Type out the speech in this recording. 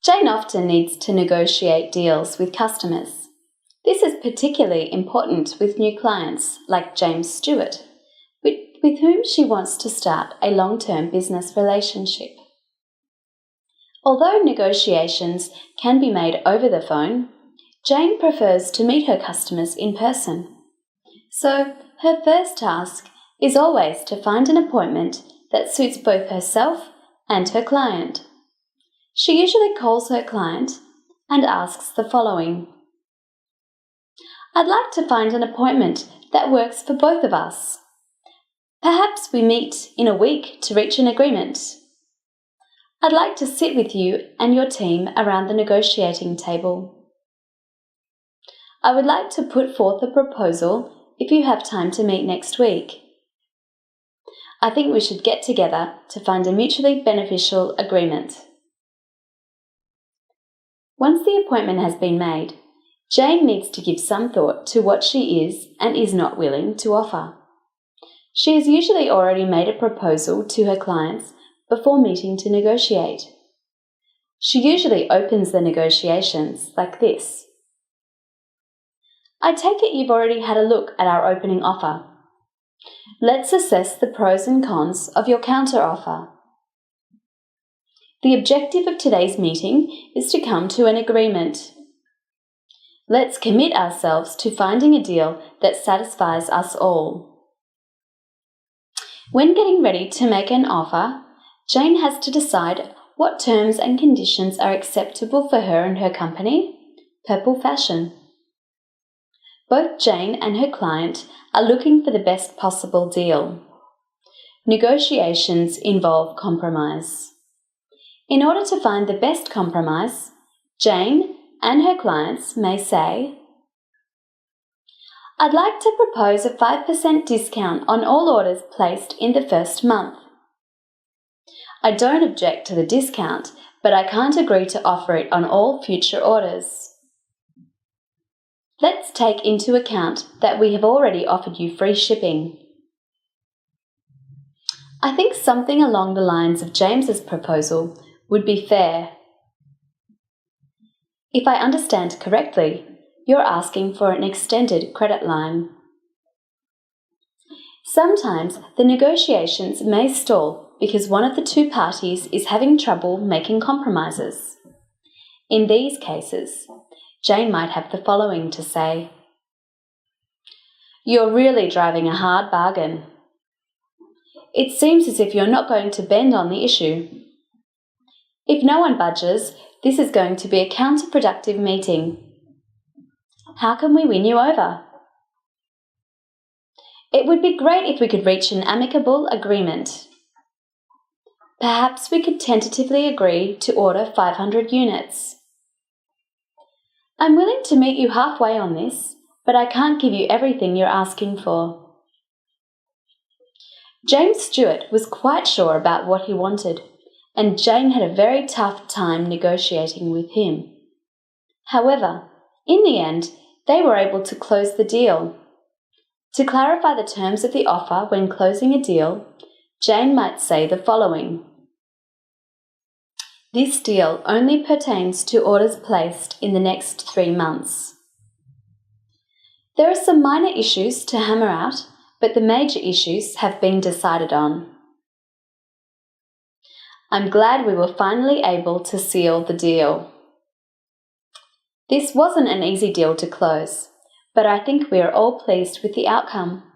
Jane often needs to negotiate deals with customers. This is particularly important with new clients like James Stewart, with whom she wants to start a long-term business relationship. Although negotiations can be made over the phone, Jane prefers to meet her customers in person. So her first task is always to find an appointment that suits both herself and her client. She usually calls her client and asks the following: "I'd like to find an appointment that works for both of us. Perhaps we meet in a week to reach an agreement. I'd like to sit with you and your team around the negotiating table. I would like to put forth a proposal if you have time to meet next week. I think we should get together to find a mutually beneficial agreement." Once the appointment has been made, Jane needs to give some thought to what she is and is not willing to offer. She has usually already made a proposal to her clients before meeting to negotiate. She usually opens the negotiations like this: "I take it you've already had a look at our opening offer. Let's assess the pros and cons of your counter offer. The objective of today's meeting is to come to an agreement. Let's commit ourselves to finding a deal that satisfies us all." When getting ready to make an offer, Jane has to decide what terms and conditions are acceptable for her and her company, Purple Fashion. Both Jane and her client are looking for the best possible deal. Negotiations involve compromise. In order to find the best compromise, Jane and her clients may say, "I'd like to propose a 5% discount on all orders placed in the first month. I don't object to the discount, but I can't agree to offer it on all future orders. Let's take into account that we have already offered you free shipping." I think something along the lines of James's proposal would be fair. If I understand correctly, you're asking for an extended credit line. Sometimes the negotiations may stall because one of the two parties is having trouble making compromises. In these cases, Jane might have the following to say: "You're really driving a hard bargain. It seems as if you're not going to bend on the issue. If no one budges, this is going to be a counterproductive meeting. How can we win you over? It would be great if we could reach an amicable agreement. Perhaps we could tentatively agree to order 500 units. I'm willing to meet you halfway on this, but I can't give you everything you're asking for." James Stewart was quite sure about what he wanted, and Jane had a very tough time negotiating with him. However, in the end, they were able to close the deal. To clarify the terms of the offer when closing a deal, Jane might say the following: "This deal only pertains to orders placed in the next 3 months. There are some minor issues to hammer out, but the major issues have been decided on. I'm glad we were finally able to seal the deal. This wasn't an easy deal to close, but I think we are all pleased with the outcome.